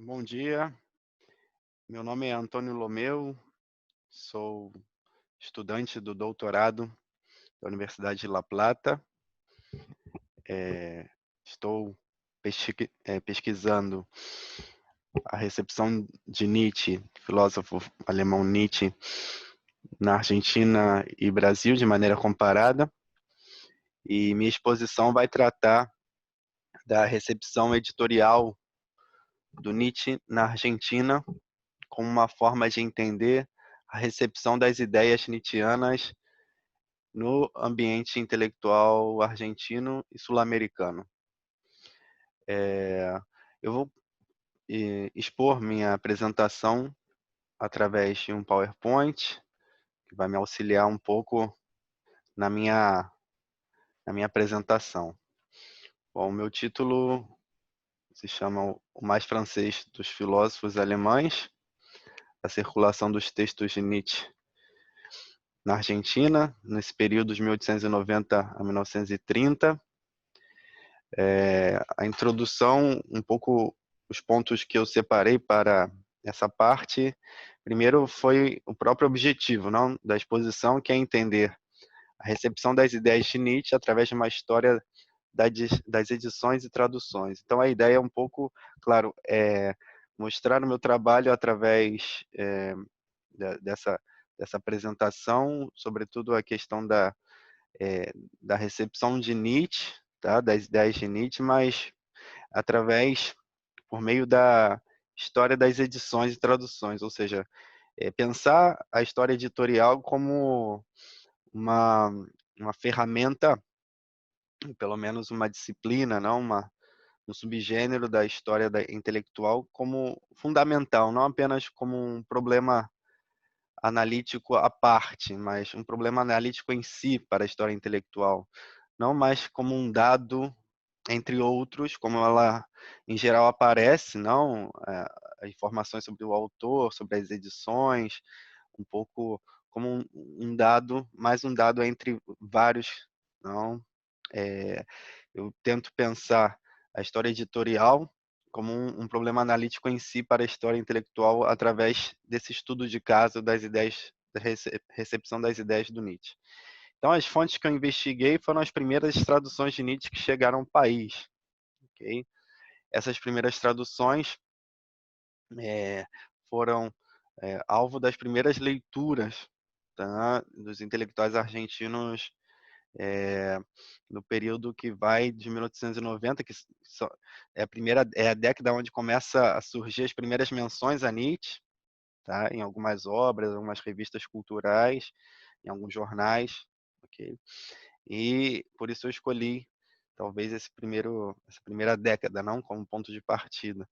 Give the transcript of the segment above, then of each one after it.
Bom dia, meu nome é Antônio Lomeu, sou estudante do doutorado da Universidade de La Plata. Eh, Estou pesquisando a recepção de Nietzsche, filósofo alemão Nietzsche, na Argentina e Brasil de maneira comparada, e minha exposição vai tratar da recepção editorial do Nietzsche na Argentina como uma forma de entender a recepção das ideias nietzschianas no ambiente intelectual argentino e sul-americano. Eu vou expor minha apresentação através de um PowerPoint, que vai me auxiliar um pouco na minha, na minha apresentação. Bom, o meu título se chama O Mais Francês dos Filósofos Alemães, a circulação dos textos de Nietzsche na Argentina, nesse período de 1890 a 1930. A introdução, um pouco os pontos que eu separei para essa parte. Primeiro foi o próprio objetivo, não, da exposição, que é entender a recepção das ideias de Nietzsche através de uma história das edições e traduções. Então a ideia é um pouco, claro, mostrar o meu trabalho através dessa apresentação, sobretudo a questão da recepção de Nietzsche, tá, das ideias de Nietzsche, mas através, por meio da história das edições e traduções, ou seja, pensar a história editorial como uma, uma ferramenta, pelo menos uma disciplina, não um subgênero da história intelectual como fundamental, não apenas como um problema analítico à parte, mas um problema analítico em si para a história intelectual, não mais como um dado entre outros, como ela em geral aparece, não, informações sobre o autor, sobre as edições, um pouco como um dado, mais um dado entre vários, não. Eh, eu tento pensar a história editorial como um problema analítico em si para a história intelectual através desse estudo de caso das ideias, da recepção das ideias do Nietzsche. Então, as fontes que eu investiguei foram as primeiras traduções de Nietzsche que chegaram ao país. Ok? Essas primeiras traduções foram alvo das primeiras leituras, tá, dos intelectuais argentinos, no período que vai de 1890, que é a década onde começa a surgir as primeiras menções a Nietzsche, tá, em algumas obras, algumas revistas culturais, em alguns jornais, ok? E por isso eu escolhi talvez essa primeira década, não, como ponto de partida.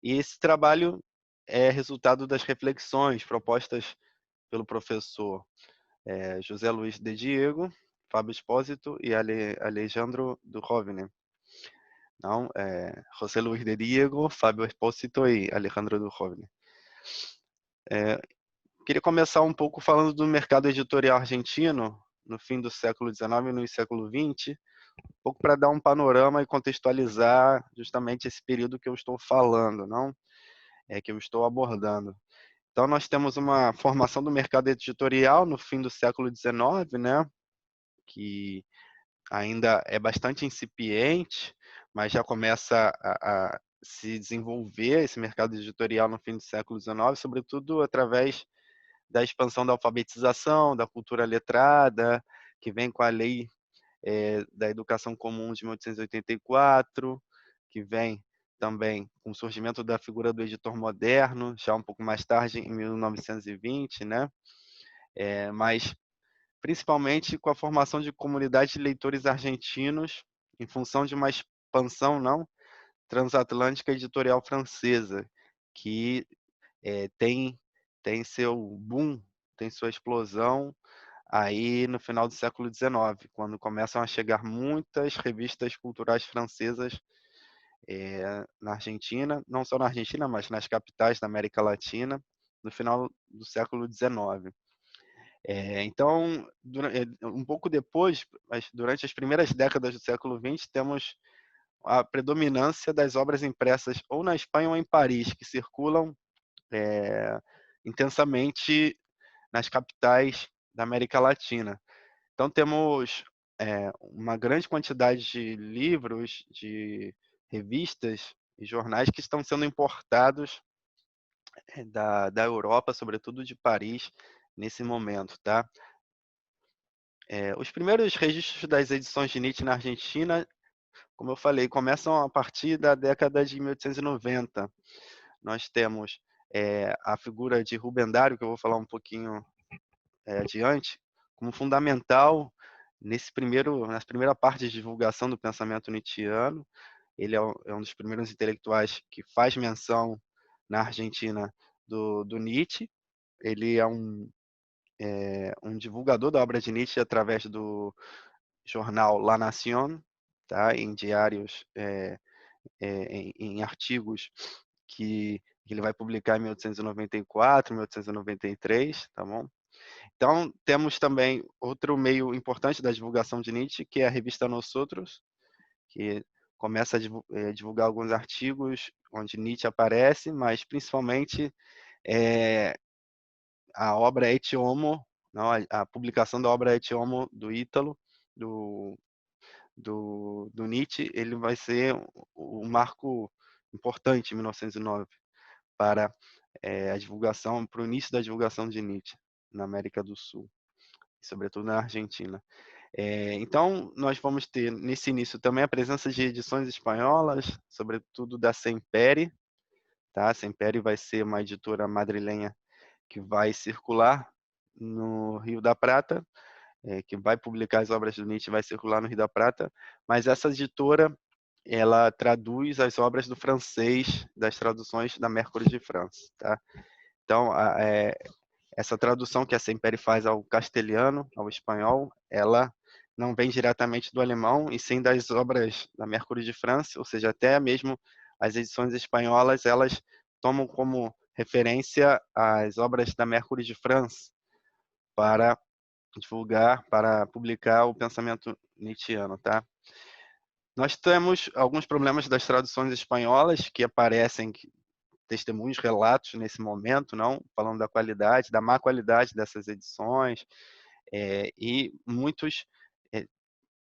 E esse trabalho é resultado das reflexões propostas pelo professor José Luiz de Diego, Fábio Espósito e Alejandro Duhovne. Não, José Luiz de Diego, Fábio Espósito e Alejandro Duhovne. Queria começar um pouco falando do mercado editorial argentino no fim do século XIX e no século XX, um pouco para dar um panorama e contextualizar justamente esse período que eu estou falando, não? Que eu estou abordando. Então, nós temos uma formação do mercado editorial no fim do século XIX, né, que ainda é bastante incipiente, mas já começa a se desenvolver esse mercado editorial no fim do século XIX, sobretudo através da expansão da alfabetização, da cultura letrada, que vem com a lei da Educação Comum de 1884, que vem também com o surgimento da figura do editor moderno, já um pouco mais tarde, em 1920, né? Mas principalmente com a formação de comunidades de leitores argentinos, em função de uma expansão não transatlântica editorial francesa, que tem seu boom, tem sua explosão aí no final do século XIX, quando começam a chegar muitas revistas culturais francesas na Argentina, não só na Argentina, mas nas capitais da América Latina, no final do século XIX. Então, um pouco depois, durante as primeiras décadas do século XX, temos a predominância das obras impressas ou na Espanha ou em Paris, que circulam intensamente nas capitais da América Latina. Então temos uma grande quantidade de livros, de revistas e jornais que estão sendo importados da Europa, sobretudo de Paris, nesse momento, tá? Os primeiros registros das edições de Nietzsche na Argentina, como eu falei, começam a partir da década de 1890. Nós temos a figura de Rubem Dario, que eu vou falar um pouquinho adiante, como fundamental nessa primeira parte de divulgação do pensamento nietzschiano. Ele é um dos primeiros intelectuais que faz menção na Argentina do Nietzsche. Ele é um divulgador da obra de Nietzsche através do jornal La Nación, tá? Em diários, em artigos que ele vai publicar em 1894, 1893, tá bom? Então, temos também outro meio importante da divulgação de Nietzsche, que é a revista Nós Outros, que começa a divulgar alguns artigos onde Nietzsche aparece, mas principalmente a obra Et Homo, não, a publicação da obra Et Homo do Ítalo, do, do Nietzsche, ele vai ser um marco importante em 1909 para a divulgação, para o início da divulgação de Nietzsche na América do Sul, sobretudo na Argentina. Então, nós vamos ter nesse início também a presença de edições espanholas, sobretudo da Sempere, tá? A Sempere vai ser uma editora madrilenha que vai circular no Rio da Prata, que vai publicar as obras do Nietzsche, vai circular no Rio da Prata, mas essa editora, ela traduz as obras do francês, das traduções da Mercury de France, tá? Então, essa tradução que a Sempere faz ao castelhano, ao espanhol, ela não vem diretamente do alemão, e sim das obras da Mercury de France, ou seja, até mesmo as edições espanholas, elas tomam como referência as obras da Mercury de France para divulgar, para publicar o pensamento nietzschiano, tá? Nós temos alguns problemas das traduções espanholas que aparecem, testemunhos, relatos nesse momento, não falando da qualidade, da má qualidade dessas edições, e muitos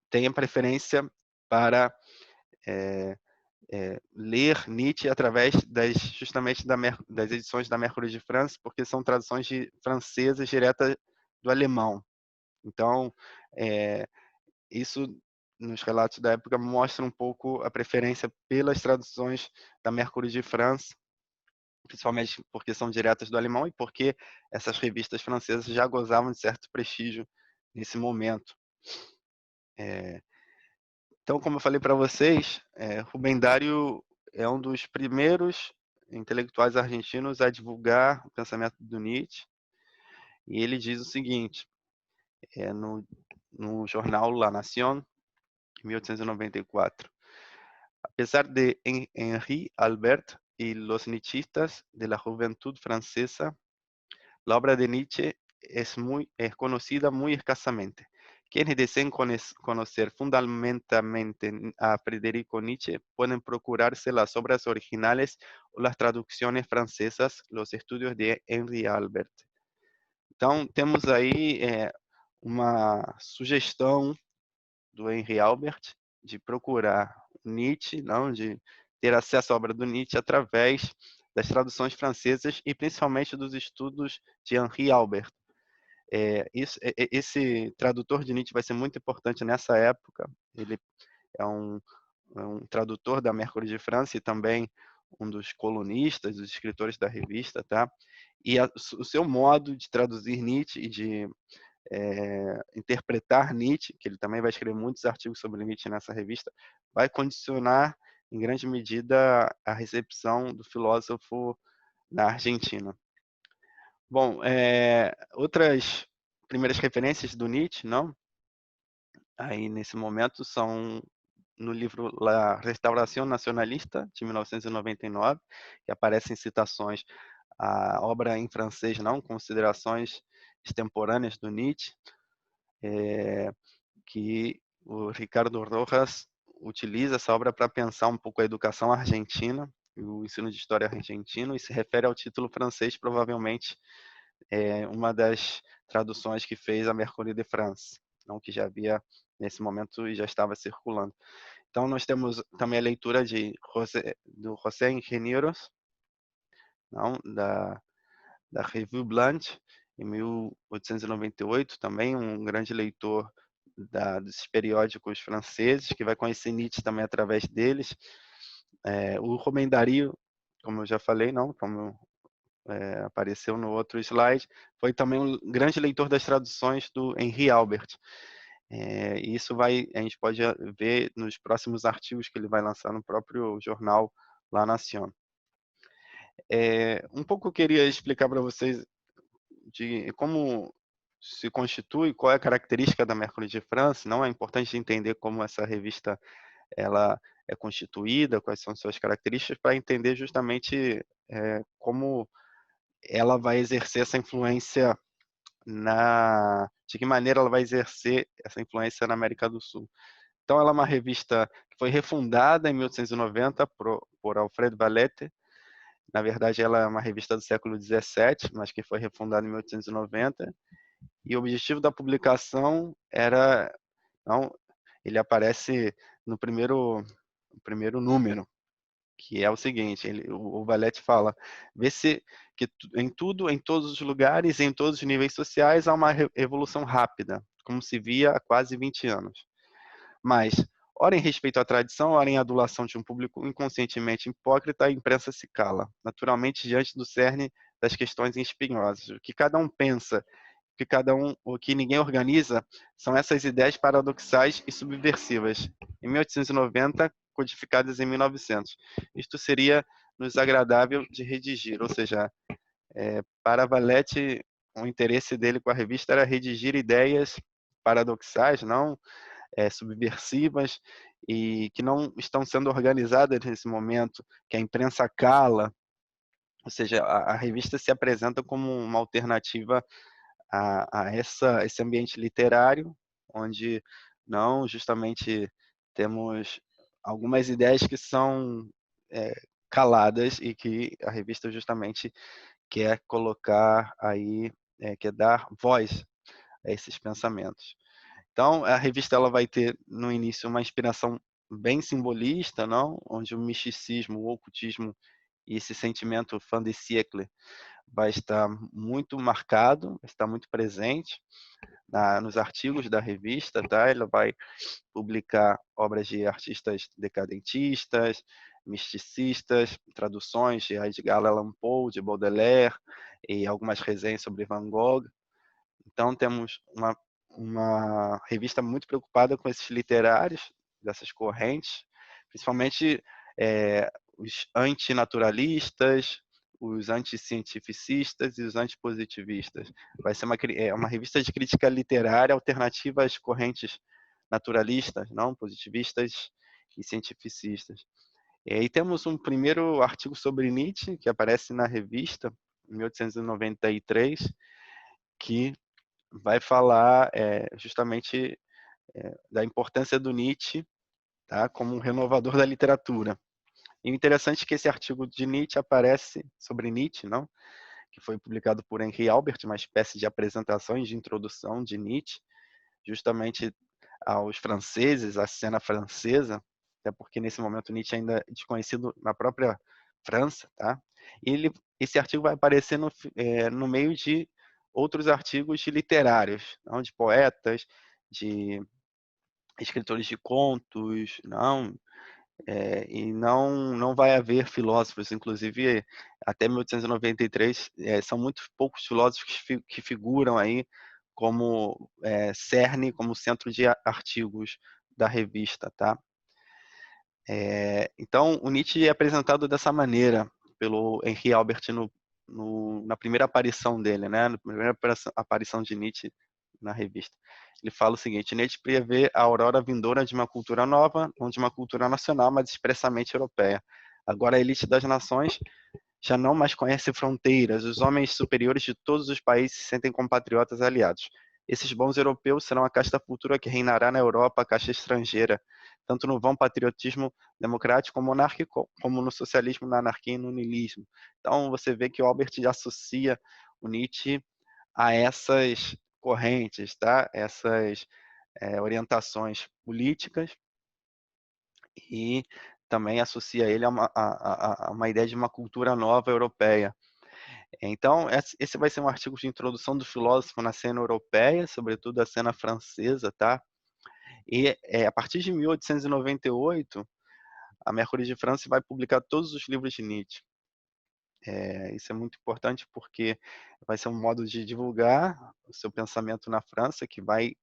têm a preferência para ler Nietzsche através justamente das edições da Mercury de France, porque são traduções francesas diretas do alemão. Então, isso nos relatos da época mostra um pouco a preferência pelas traduções da Mercury de France, principalmente porque são diretas do alemão e porque essas revistas francesas já gozavam de certo prestígio nesse momento. Então, como eu falei para vocês, Rubem Dario é um dos primeiros intelectuais argentinos a divulgar o pensamento do Nietzsche, e ele diz o seguinte, no jornal La Nación, em 1894: a pesar de Henri Albert y los nietzschistas de la juventud francesa, la obra de Nietzsche es conocida muy escasamente. Quienes deseen conocer fundamentalmente a Federico Nietzsche pueden procurarse las obras originales o las traducciones francesas, los estudios de Henri Albert. Então, temos aí uma sugestão do Henri Albert de procurar Nietzsche, não, de ter acesso à obra do Nietzsche através das traduções francesas e principalmente dos estudos de Henri Albert. Esse tradutor de Nietzsche vai ser muito importante nessa época. Ele é um tradutor da Mercury de France e também um dos colunistas, dos escritores da revista, tá? E o seu modo de traduzir Nietzsche e de interpretar Nietzsche, que ele também vai escrever muitos artigos sobre Nietzsche nessa revista, vai condicionar em grande medida a recepção do filósofo na Argentina. Bom, outras primeiras referências do Nietzsche, não? Aí nesse momento são no livro La Restauración Nacionalista, de 1999, que aparecem citações à obra em francês, não, considerações extemporâneas do Nietzsche, que o Ricardo Rojas utiliza essa obra para pensar um pouco a educação argentina e o ensino de história argentino, e se refere ao título francês, provavelmente uma das traduções que fez a Mercure de France, não, que já havia nesse momento e já estava circulando. Então nós temos também a leitura do José Ingenieros, não, da Revue Blanche, em 1898, também um grande leitor dos periódicos franceses, que vai conhecer Nietzsche também através deles. O Rubem Dario, como eu já falei, não, como apareceu no outro slide, foi também um grande leitor das traduções do Henri Albert. Isso a gente pode ver nos próximos artigos que ele vai lançar no próprio jornal La Nation. Um pouco eu queria explicar para vocês de como se constitui, qual é a característica da Mercure de France. Não é importante entender como essa revista ela é constituída, quais são suas características, para entender justamente como ela vai exercer essa influência de que maneira ela vai exercer essa influência na América do Sul. Então, ela é uma revista que foi refundada em 1890 por Alfred Valette. Na verdade, ela é uma revista do século XVII, mas que foi refundada em 1890. E o objetivo da publicação era... Não, ele aparece no primeiro número, que é o seguinte, o Valete fala: vê-se que em tudo, em todos os lugares, em todos os níveis sociais, há uma evolução rápida, como se via há quase 20 anos. Mas, ora em respeito à tradição, ora em adulação de um público inconscientemente hipócrita, a imprensa se cala, naturalmente diante do cerne das questões espinhosas. O que cada um pensa, o que ninguém organiza, são essas ideias paradoxais e subversivas. Em 1890, codificadas em 1900. Isto seria nos agradável de redigir, ou seja, para Valete, o interesse dele com a revista era redigir ideias paradoxais, não subversivas, e que não estão sendo organizadas nesse momento, que a imprensa cala, ou seja, a revista se apresenta como uma alternativa a esse ambiente literário, onde não justamente temos algumas ideias que são caladas e que a revista justamente quer colocar aí, quer dar voz a esses pensamentos. Então, a revista ela vai ter no início uma inspiração bem simbolista, não? Onde o misticismo, o ocultismo e esse sentimento fin de siècle vai estar muito marcado, vai estar muito presente nos artigos da revista, tá? Ela vai publicar obras de artistas decadentistas, misticistas, traduções de Edgar Allan Poe, de Baudelaire, e algumas resenhas sobre Van Gogh. Então, temos uma revista muito preocupada com esses literários, dessas correntes, principalmente os antinaturalistas, os anticientificistas e os antipositivistas. Vai ser uma revista de crítica literária alternativa às correntes naturalistas, não positivistas e cientificistas. E aí temos um primeiro artigo sobre Nietzsche, que aparece na revista, em 1893, que vai falar justamente da importância do Nietzsche, tá, como um renovador da literatura. E o interessante é que esse artigo de Nietzsche aparece sobre Nietzsche, não? Que foi publicado por Henri Albert, uma espécie de apresentações de introdução de Nietzsche, justamente aos franceses, à cena francesa, até porque nesse momento Nietzsche ainda é desconhecido na própria França, tá? E esse artigo vai aparecer no meio de outros artigos literários, não, de poetas, de escritores de contos, não, e não vai haver filósofos, inclusive até 1893 são muito poucos filósofos que figuram aí como cerne, como centro de artigos da revista, tá? Então, o Nietzsche é apresentado dessa maneira pelo Henri Albert na primeira aparição dele, né? Na primeira aparição de Nietzsche na revista. Ele fala o seguinte: Nietzsche prevê a aurora vindoura de uma cultura nova, não de uma cultura nacional, mas expressamente europeia. Agora a elite das nações já não mais conhece fronteiras. Os homens superiores de todos os países se sentem compatriotas aliados. Esses bons europeus serão a casta futura que reinará na Europa, a casta estrangeira, tanto no vão patriotismo democrático ou monárquico, como no socialismo, na anarquia e no niilismo. Então, você vê que o Albert já associa o Nietzsche a essas correntes, tá? Essas orientações políticas, e também associa ele a uma ideia de uma cultura nova europeia. Então, esse vai ser um artigo de introdução do filósofo na cena europeia, sobretudo a cena francesa, tá? E a partir de 1898, a Mercury de França vai publicar todos os livros de Nietzsche. Isso é muito importante porque vai ser um modo de divulgar o seu pensamento na França, que vai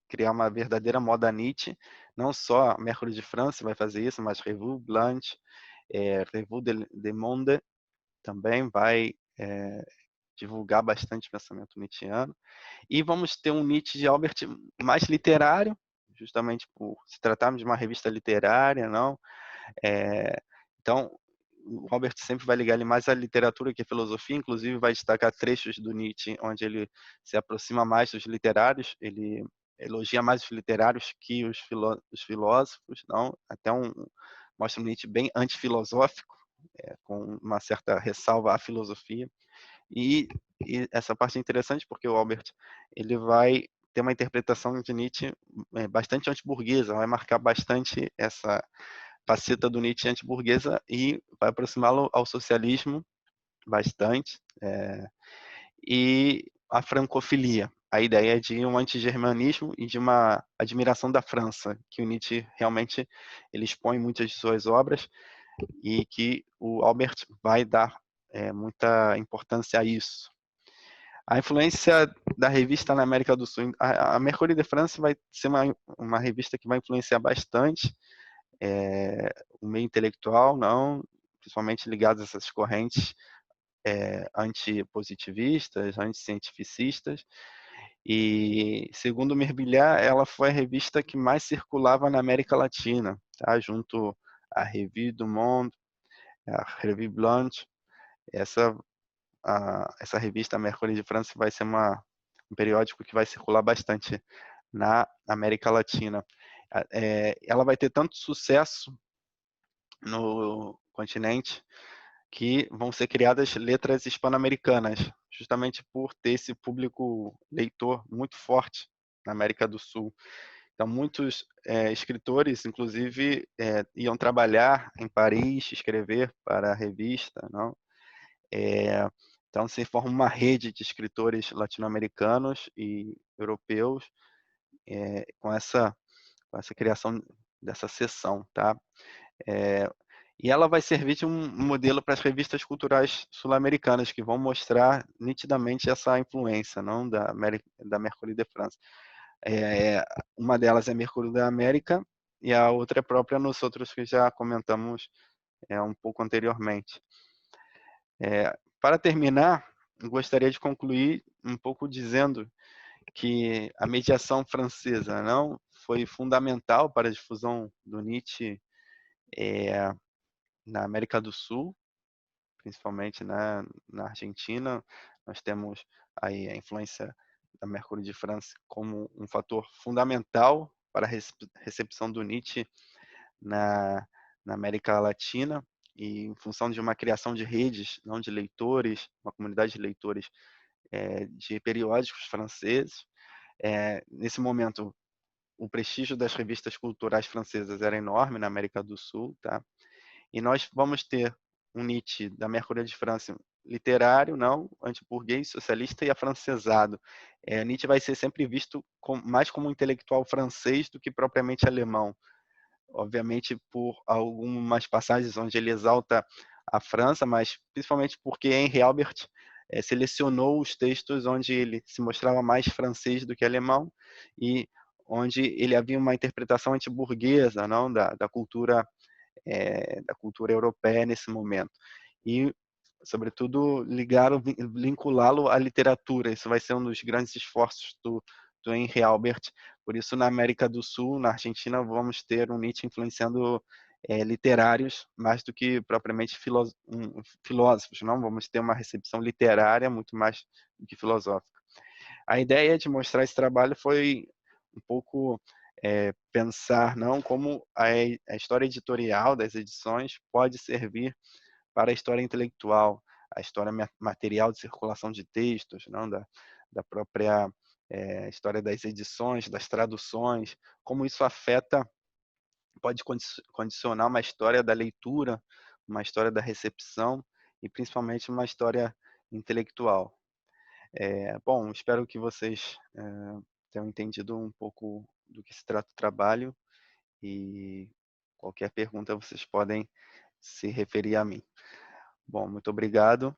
criar uma verdadeira moda Nietzsche. Não só a Mercury de França vai fazer isso, mas Revue Blanche, Revue de Monde também vai divulgar bastante pensamento nietzschiano. E vamos ter um Nietzsche de Albert mais literário, justamente por se tratarmos de uma revista literária, não? Então, o Albert sempre vai ligar ele mais à literatura que à filosofia, inclusive vai destacar trechos do Nietzsche onde ele se aproxima mais dos literários, ele elogia mais os literários que os filósofos, não? Até mostra um Nietzsche bem antifilosófico, com uma certa ressalva à filosofia. E essa parte é interessante porque o Albert ele vai ter uma interpretação de Nietzsche bastante antiburguesa, vai marcar bastante essa faceta do Nietzsche antiburguesa e vai aproximá-lo ao socialismo bastante, e a francofilia, a ideia de um antigermanismo e de uma admiração da França, que o Nietzsche realmente ele expõe em muitas de suas obras e que o Albert vai dar muita importância a isso. A influência da revista na América do Sul, a Mercury de France vai ser uma revista que vai influenciar bastante o meio intelectual, não, principalmente ligados a essas correntes antipositivistas, anticientificistas. E, segundo Merbilhar, ela foi a revista que mais circulava na América Latina, tá? Junto à Revue du Monde, a Revue Blanche. Essa revista, a Mercure de França, vai ser um periódico que vai circular bastante na América Latina. Ela vai ter tanto sucesso no continente que vão ser criadas letras hispano-americanas, justamente por ter esse público leitor muito forte na América do Sul. Então, muitos escritores, inclusive, iam trabalhar em Paris, escrever para a revista, não? Então, se forma uma rede de escritores latino-americanos e europeus com essa criação dessa seção, tá? E ela vai servir de um modelo para as revistas culturais sul-americanas, que vão mostrar nitidamente essa influência, não, da Mercury de France. Uma delas é Mercúrio da América e a outra é própria nos outros que já comentamos um pouco anteriormente. Para terminar, gostaria de concluir um pouco dizendo que a mediação francesa não foi fundamental para a difusão do Nietzsche na América do Sul, principalmente na Argentina. Nós temos aí a influência da Mercúrio de France como um fator fundamental para a recepção do Nietzsche na América Latina, e em função de uma criação de redes, não de leitores, uma comunidade de leitores de periódicos franceses. Nesse momento, o prestígio das revistas culturais francesas era enorme na América do Sul, tá? E nós vamos ter um Nietzsche da Mercúrio de França literário, não, antiburguês, socialista e afrancesado. Nietzsche vai ser sempre visto mais como um intelectual francês do que propriamente alemão. Obviamente por algumas passagens onde ele exalta a França, mas principalmente porque Henri Albert selecionou os textos onde ele se mostrava mais francês do que alemão e onde ele havia uma interpretação antiburguesa, não, da cultura europeia nesse momento. E, sobretudo, vinculá-lo à literatura. Isso vai ser um dos grandes esforços do Henri Albert. Por isso, na América do Sul, na Argentina, vamos ter um Nietzsche influenciando literários mais do que propriamente filósofos. Não, vamos ter uma recepção literária muito mais do que filosófica. A ideia de mostrar esse trabalho foi um pouco, pensar não como a história editorial das edições pode servir para a história intelectual, a história material de circulação de textos, não da própria, história das edições, das traduções, como isso afeta pode condicionar uma história da leitura, uma história da recepção e principalmente uma história intelectual. Bom, espero que vocês, tenham entendido um pouco do que se trata o trabalho e qualquer pergunta vocês podem se referir a mim. Bom, muito obrigado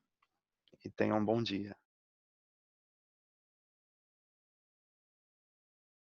e tenham um bom dia.